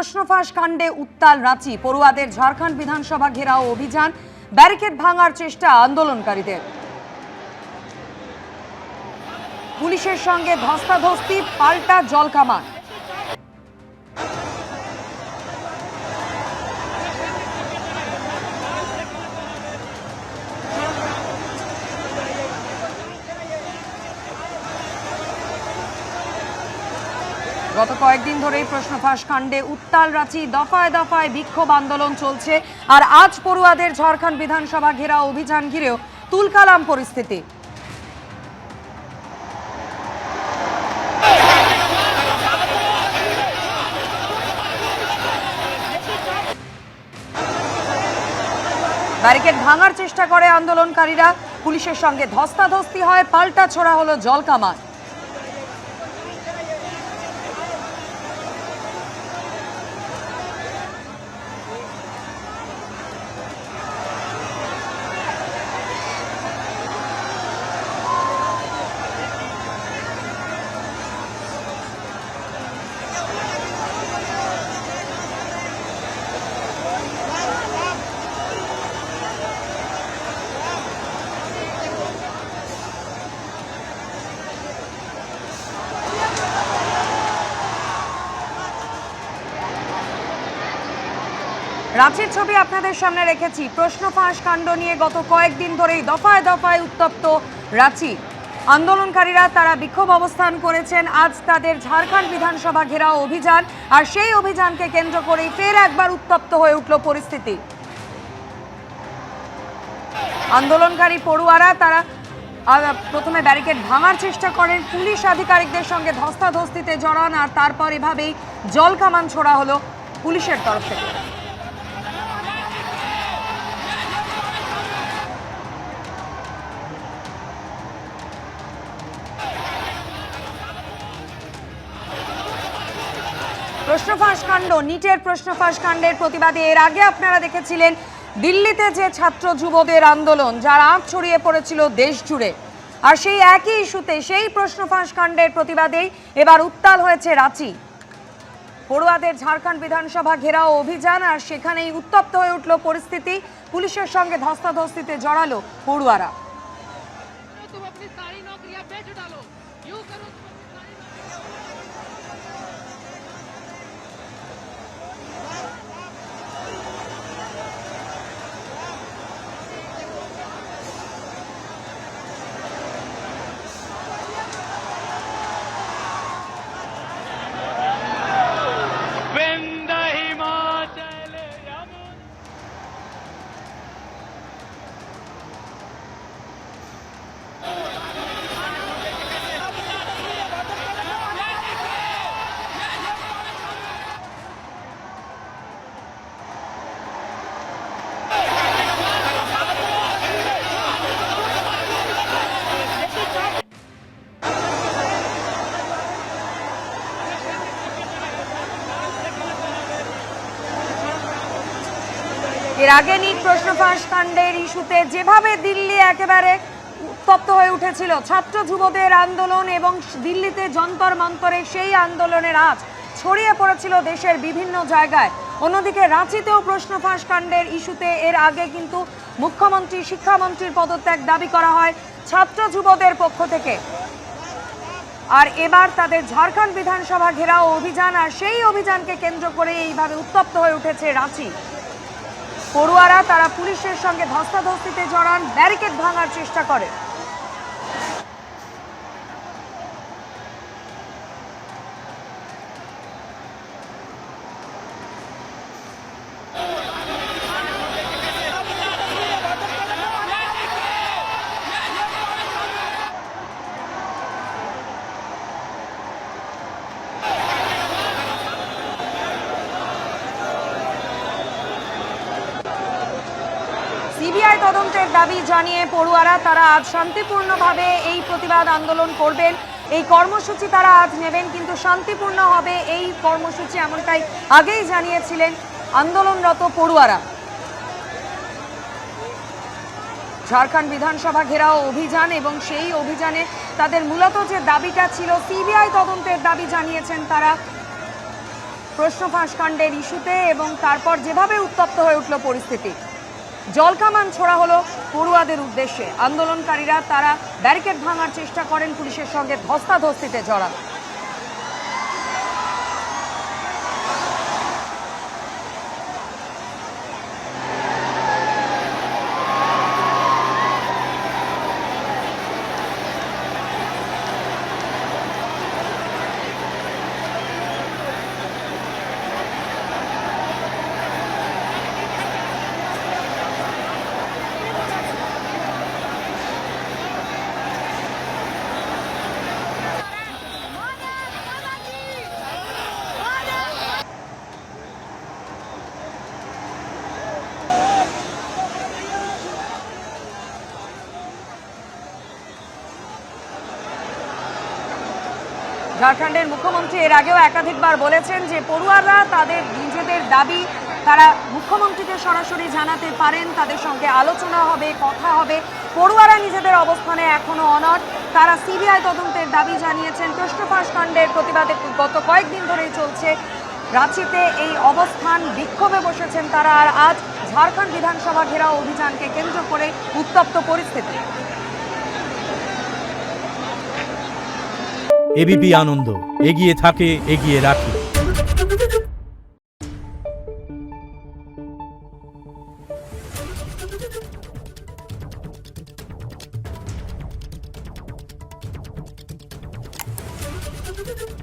প্রশ্নফাঁস কাণ্ডে উত্তাল রাঁচি। পড়ুয়াদের ঝাড়খণ্ড বিধানসভা ঘেরাও অভিযান, ব্যারিকেড ভাঙার চেষ্টা আন্দোলনকারীদের। পুলিশের সঙ্গে ধস্তাধস্তি, পাল্টা জলকামান। গত কয়েকদিন ধরেই প্রশ্নফাঁস কাণ্ডে উত্তাল রাঁচি। দফায় দফায় বিক্ষোভ আন্দোলন চলছে। আর আজ পড়ুয়াদের ঝাড়খণ্ড বিধানসভা ঘেরাও অভিযান ঘিরেও তুলকালাম পরিস্থিতি। ব্যারিকেড ভাঙার চেষ্টা করে আন্দোলনকারীরা, পুলিশের সঙ্গে ধস্তাধস্তি হয়, পাল্টা ছোড়া হলো জলকামান। রাঁচির ছবি আপনাদের সামনে রেখেছি। প্রশ্নফাঁস কাণ্ড নিয়ে গত কয়েকদিন ধরেই দফায় দফায় উত্তপ্ত রাঁচি। আন্দোলনকারীরা তারা বিক্ষোভ অবস্থান করেছেন। আজ তাদের ঝাড়খণ্ড বিধানসভা ঘেরাও অভিযান, আর সেই অভিযানকে কেন্দ্র করেই ফের একবার উত্তপ্ত হয়ে উঠল পরিস্থিতি। আন্দোলনকারী পড়ুয়ারা তারা প্রথমে ব্যারিকেড ভাঙার চেষ্টা করেন, পুলিশ আধিকারিকদের সঙ্গে ধস্তাধস্তিতে জড়ান, আর তারপর এভাবেই জলকামান ছোড়া হলো পুলিশের তরফ থেকে। প্রশ্নফাঁস কাণ্ড, নিটের প্রশ্নফাঁস কাণ্ডের প্রতিবাদে এর আগে আপনারা দেখেছিলেন দিল্লিতে যে ছাত্র যুবদের আন্দোলন, যার আঁচ ছড়িয়ে পড়েছিল দেশ জুড়ে। আর সেই একই ইস্যুতে, সেই প্রশ্নফাঁস কাণ্ডের প্রতিবাদেই এবার উত্তাল হয়েছে রাঁচি। পড়ুয়াদের ঝাড়খণ্ড বিধানসভা ঘেরাও অভিযান, আর সেখানেই উত্তপ্ত হয়ে উঠল পরিস্থিতি। পুলিশের সঙ্গে ধস্তাধস্তিতে জড়ালো পড়ুয়ারা। এর আগে নিট প্রশ্নফাঁস কাণ্ডের ইস্যুতে যেভাবে দিল্লি একেবারে উত্তপ্ত হয়ে উঠেছিল, ছাত্র যুবদের আন্দোলন এবং দিল্লিতে যন্তর মন্তরে সেই আন্দোলনের আঁচ ছড়িয়ে পড়েছিল দেশের বিভিন্ন জায়গায়। অন্যদিকে রাঁচিতেও প্রশ্নফাঁস কাণ্ডের ইস্যুতে এর আগে কিন্তু মুখ্যমন্ত্রী, শিক্ষামন্ত্রীর পদত্যাগ দাবি করা হয় ছাত্র যুবদের পক্ষ থেকে। আর এবার তাদের ঝাড়খণ্ড বিধানসভা ঘেরাও অভিযান, আর সেই অভিযানকে কেন্দ্র করে এইভাবে উত্তপ্ত হয়ে উঠেছে রাঁচি। পড়ুয়ারা তারা পুলিশের সঙ্গে ধস্তাধস্তিতে জড়ান, ব্যারিকেড ভাঙার চেষ্টা করে। সিবিআই তদন্তের দাবি জানিয়ে পড়ুয়ারা তারা আজ শান্তিপূর্ণভাবে এই প্রতিবাদ আন্দোলন করবেন। এই কর্মসূচি তারা আজ নেবেন, কিন্তু শান্তিপূর্ণ হবে এই কর্মসূচি, এমনটাই আগেই জানিয়েছিলেন আন্দোলনরত পড়ুয়ারা। ঝাড়খণ্ড বিধানসভা ঘেরাও অভিযান এবং সেই অভিযানে তাদের মূলত যে দাবিটা ছিল সিবিআই তদন্তের দাবি জানিয়েছেন তারা। প্রশ্ন ফাঁস কাণ্ডের ইস্যুতে এবং তারপর যেভাবে উত্তপ্ত হয়ে উঠল পরিস্থিতি, জলকামান ছোড়া হলো পড়ুয়াদের উদ্দেশ্যে। আন্দোলনকারীরা তারা ব্যারিকেড ভাঙার চেষ্টা করেন, পুলিশের সঙ্গে ধস্তাধস্তিতে জড়ান। ঝাড়খণ্ডের মুখ্যমন্ত্রী এর আগেও একাধিকবার বলেছেন যে পড়ুয়ারা তাদের নিজেদের দাবি তারা মুখ্যমন্ত্রীকে সরাসরি জানাতে পারেন, তাদের সঙ্গে আলোচনা হবে, কথা হবে। পড়ুয়ারা নিজেদের অবস্থানে এখনো অনড়। তারা সিবিআই তদন্তের দাবি জানিয়েছেন। প্রশ্ন ফাঁস কাণ্ডের প্রতিবাদে গত কয়েকদিন ধরেই চলছে রাঁচিতে এই অবস্থান, বিক্ষোভে বসেছেন তারা। আর আজ ঝাড়খণ্ড বিধানসভা ঘেরাও অভিযানকে কেন্দ্র করে উত্তপ্ত পরিস্থিতি। এবিপি আনন্দ, এগিয়ে থাকে, এগিয়ে রাখে। Thank you.